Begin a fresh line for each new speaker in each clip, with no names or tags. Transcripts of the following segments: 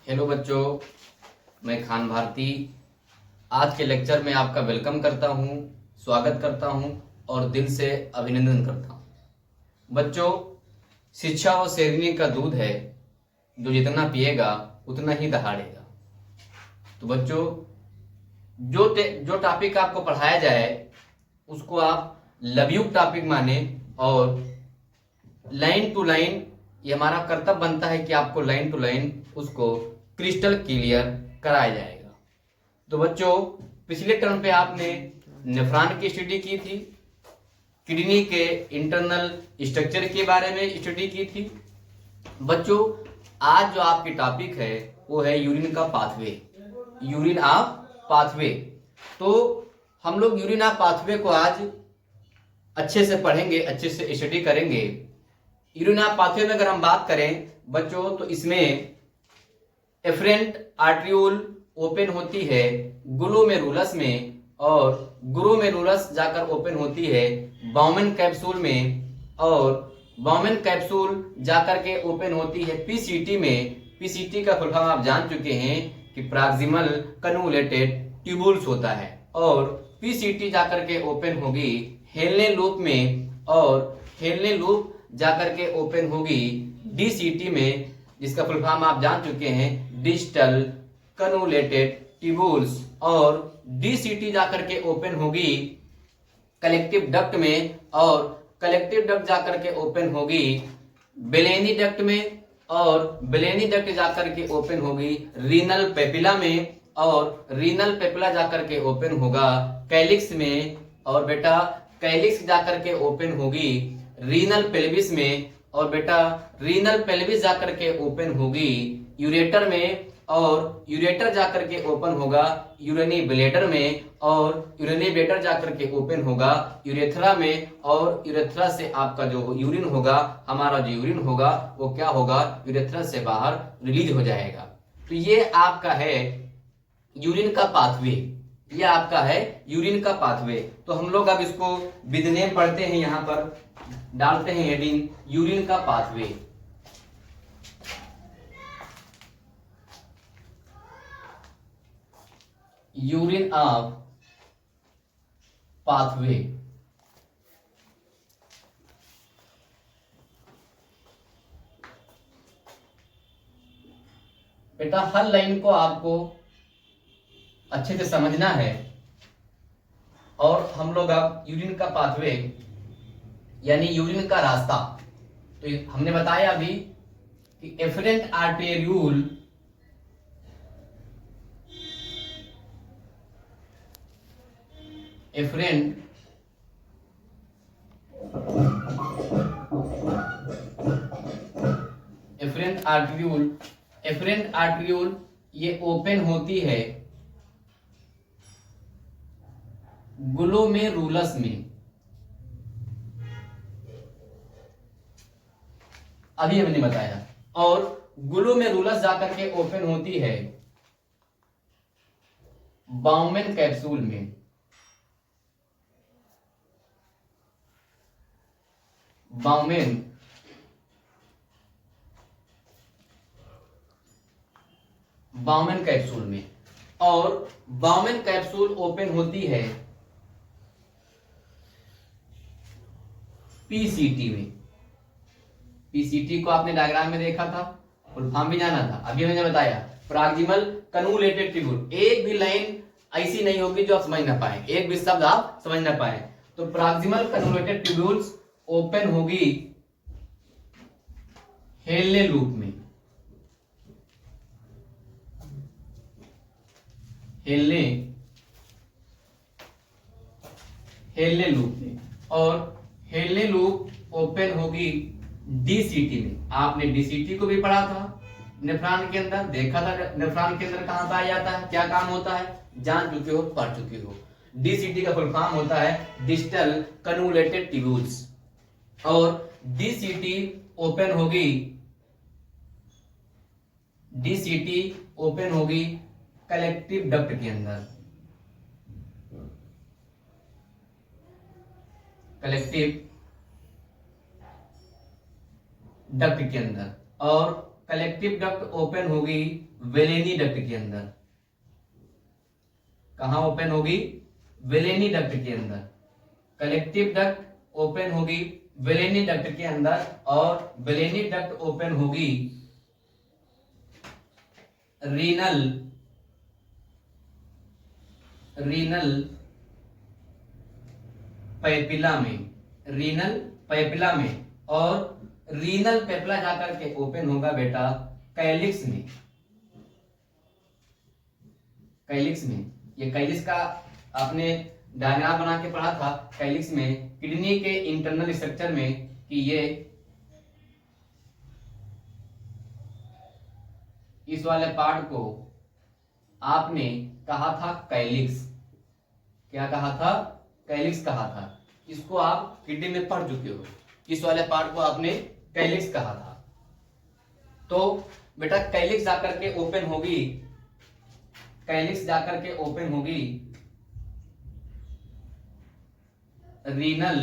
Hello बच्चों, मैं खान भारती आज के लेक्चर में आपका वेलकम करता हूं, स्वागत करता हूं और दिल से अभिनंदन करता हूं। बच्चों, शिक्षा वो शेरनी का दूध है जो जितना पिएगा उतना ही दहाड़ेगा। तो बच्चों, जो टॉपिक आपको पढ़ाया जाए उसको आप लवयुक्त टॉपिक माने और लाइन टू लाइन ये हमारा कर्तव्य बनता है कि आपको लाइन टू लाइन उसको क्रिस्टल क्लियर कराया जाएगा। तो बच्चों, पिछले टर्म पे आपने नेफ्रॉन की स्टडी की थी, किडनी के इंटरनल स्ट्रक्चर के बारे में स्टडी की थी। बच्चों, आज जो आपकी टॉपिक है वो है यूरिन का पाथवे, यूरिन ऑफ पाथवे। तो हम लोग यूरिन ऑफ पाथवे को आज अच्छे से पढ़ेंगे, अच्छे से स्टडी करेंगे। यूरिन ऑफ पाथवे में अगर हम बात करें बच्चों तो इसमें एफरेंट आर्ट्रियोल ओपन होती है ग्लोमेरुलस में और ग्लोमेरुलस जाकर ओपन होती है बाउमेन कैप्सूल में और बाउमेन कैप्सूल जाकर के ओपन होती है पीसीटी में। पीसीटी का फुल फॉर्म आप जान चुके हैं कि प्रॉक्सिमल कन्वोल्यूटेड ट्यूबुल्स होता है और पीसीटी जाकर के ओपन होगी हेलने लूप में और हेलने लूप जाकर के ओपन होगी डीसीटी में, जिसका फुल फॉर्म आप जान चुके हैं डिस्टल कन्वोल्यूटेड ट्यूबुल्स और डीसीटी जाकर के ओपन होगी कलेक्टिव डक्ट में और कलेक्टिव डक्ट जाकर के ओपन होगी बेलेनी डक्ट में और बेलेनी डक्ट जाकर के ओपन होगी रीनल पेपिला में और रीनल पेपिला जाकर के ओपन होगा कैलिक्स में और बेटा कैलिक्स जाकर के ओपन होगी रीनल पेल्विस में और बेटा रीनल पेल्विस जाकर के ओपन होगी यूरेटर में और यूरेटर जाकर के ओपन होगा यूरिनी ब्लैडर में और यूरिनी ब्लैडर जाकर के ओपन होगा यूरेथ्रा में और यूरेथ्रा से आपका जो यूरिन होगा, हमारा जो यूरिन होगा वो क्या होगा, यूरेथ्रा से बाहर रिलीज हो जाएगा। तो ये आपका है यूरिन का पाथवे, ये आपका है यूरिन का पाथवे। तो हम लोग अब इसको विद नेम पढ़ते हैं, यहां पर डालते हैं हेडिंग यूरिन का पाथवे। Urine of pathway. बेटा हर लाइन को आपको अच्छे से समझना है और हम लोग अब यूरिन का पाथवे यानी यूरिन का रास्ता, तो हमने बताया अभी कि afferent arteriole efferent efferent arteriole ये ओपन होती है ग्लोमेरुलस में। अभी हमने बताया और ग्लोमेरुलस जाकर के ओपन होती है बाउमेन कैप्सूल में। बाउमेन कैप्सूल में और बाउमेन कैप्सूल ओपन होती है पीसीटी में। पीसीटी को आपने डायग्राम में देखा था, फुल फॉर्म भी जाना था। अभी मैंने बताया प्रॉक्सिमल कन्वोल्यूटेड ट्यूबुल। एक भी लाइन ऐसी नहीं होगी जो आप समझ ना पाए, एक भी शब्द आप समझ ना पाए। तो प्रॉक्सिमल कन्वोल्यूटेड ट्यूबुल्स ओपन होगी हेलने लूप में, हेलने लूप में और हेलने लूप ओपन होगी डीसीटी में। आपने डीसीटी को भी पढ़ा था, नेफ्रॉन के अंदर देखा था, नेफ्रॉन के अंदर कहां पाया जाता है, क्या काम होता है, जान चुके हो, पढ़ चुके हो। डीसीटी का फुल फॉर्म होता है डिस्टल कन्वोल्यूटेड ट्यूबुल्स और डीसीटी ओपन होगी, डीसीटी ओपन होगी कलेक्टिव डक्ट के अंदर, कलेक्टिव डक्ट के अंदर और कलेक्टिव डक्ट ओपन होगी वेलेनी डक्ट के अंदर। कहां ओपन होगी? वेलेनी डक्ट के अंदर। कलेक्टिव डक्ट ओपन होगी वेलेनी डक्ट के अंदर, और वेलेनी डक्ट ओपन होगी रीनल रीनल पैपिला में। रीनल पैपिला में, और रीनल पैपिला जाकर के ओपन होगा बेटा कैलिक्स में। कैलिक्स में, ये कैलिक्स का आपने डायग्राम बना के पढ़ा था। कैलिक्स में किडनी के इंटरनल स्ट्रक्चर में कि ये इस वाले पार्ट को आपने कहा था कैलिक्स। क्या कहा था? कैलिक्स कहा था। इसको आप किडनी में पढ़ चुके हो। इस वाले पार्ट को आपने कैलिक्स कहा था। तो बेटा कैलिक्स जाकर के ओपन होगी, कैलिक्स जाकर के ओपन होगी रीनल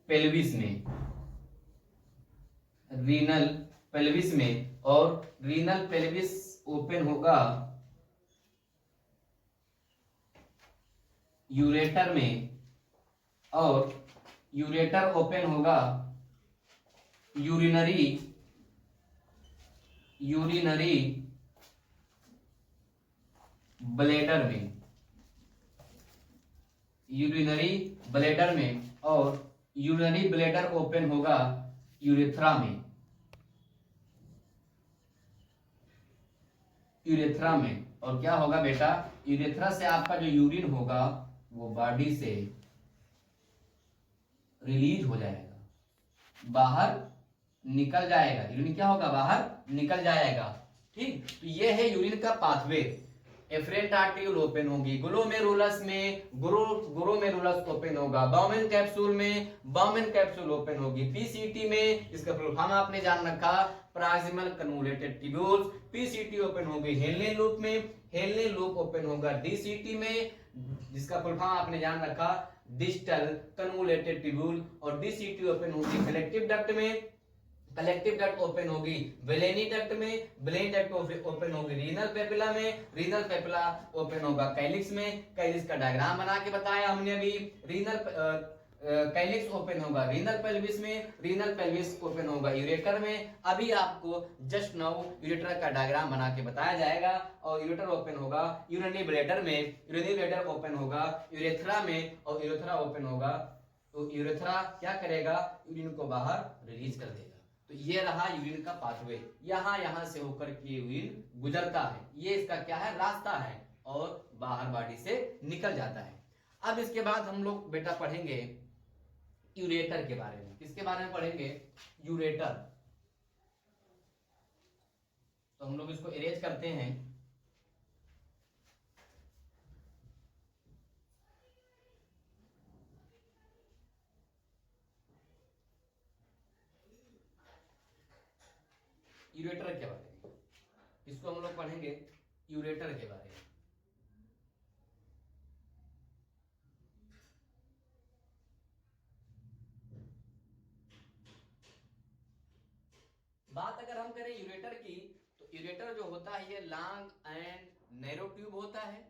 पेल्विस में। रीनल पेल्विस में, और रीनल पेल्विस ओपन होगा यूरेटर में, और यूरेटर ओपन होगा यूरिनरी ब्लेडर में। यूरिनरी ब्लेडर में, और यूरिनरी ब्लेडर ओपन होगा यूरेथ्रा में। यूरेथ्रा में, और क्या होगा बेटा? यूरेथ्रा से आपका जो यूरिन होगा वो बॉडी से रिलीज हो जाएगा, बाहर निकल जाएगा। यूरिन क्या होगा? बाहर निकल जाएगा। ठीक, तो ये है यूरिन का पाथवे। एफरेंट आर्टिकल ओपन होगी ग्लोमेरुलस में, ग्लोमेरुलस ओपन होगा। बाउमेन कैप्सूल में बाउमेन कैप्सूल ओपन होगी। पीसीटी में इसका फुल फॉर्म आपने जान रखा, proximal convoluted tubules. PCT open होगी हेनले लूप में, हेनले लूप ओपन होगा डीसीटी में, जिसका फुल फॉर्म आपने जान रखा डिस्टल कन्वोल्यूटेड ट्यूब्यूल। और डीसीटी ओपन होगी कलेक्टिव डक्ट में, कलेक्टिव डक्ट ओपन होगी वेलेनी डक्ट में, वेलेनी डक्ट ओपन होगी रीनल पेपिला में, रीनल पेपिला ओपन होगा कैलिक्स में। कैलिक्स का डायग्राम बना के बताया हमने अभी। रीनल कैलिक्स ओपन होगा रीनल पेल्विस में, रीनल पेल्विस ओपन होगा यूरेटर में। अभी आपको जस्ट नाउ यूरेटर का डायग्राम बना के बताया जाएगा। और यूरेटर ओपन होगा यूरिनरी ब्लैडर में, यूरिनरी ब्लैडर ओपन होगा यूरेथ्रा में, और यूरेथ्रा ओपन होगा तो यूरेथ्रा क्या करेगा? यूरिन को बाहर रिलीज कर देगा। तो ये रहा यूरिन का पाथवे। यहां से होकर के यूरिन गुजरता है, ये इसका क्या है? रास्ता है, और बाहर बॉडी से निकल जाता है। अब इसके बाद हम लोग बेटा पढ़ेंगे यूरेटर के बारे में। किसके बारे में पढ़ेंगे? यूरेटर। तो हम लोग इसको इरेज करते हैं। यूरेटर के बारे में इसको हम लोग पढ़ेंगे यूरेटर के बारे में। बात अगर हम करें यूरेटर की, तो यूरेटर जो होता है ये लॉन्ग एंड नैरो ट्यूब होता है।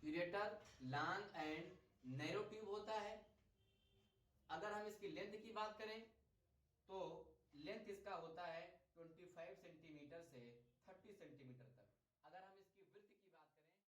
Ureter long and narrow tube होता है। अगर हम इसकी लेंथ की बात करें तो लेंथ इसका होता है 25 सेंटीमीटर से 30 सेंटीमीटर तक। अगर हम इसकी विड्थ की बात करें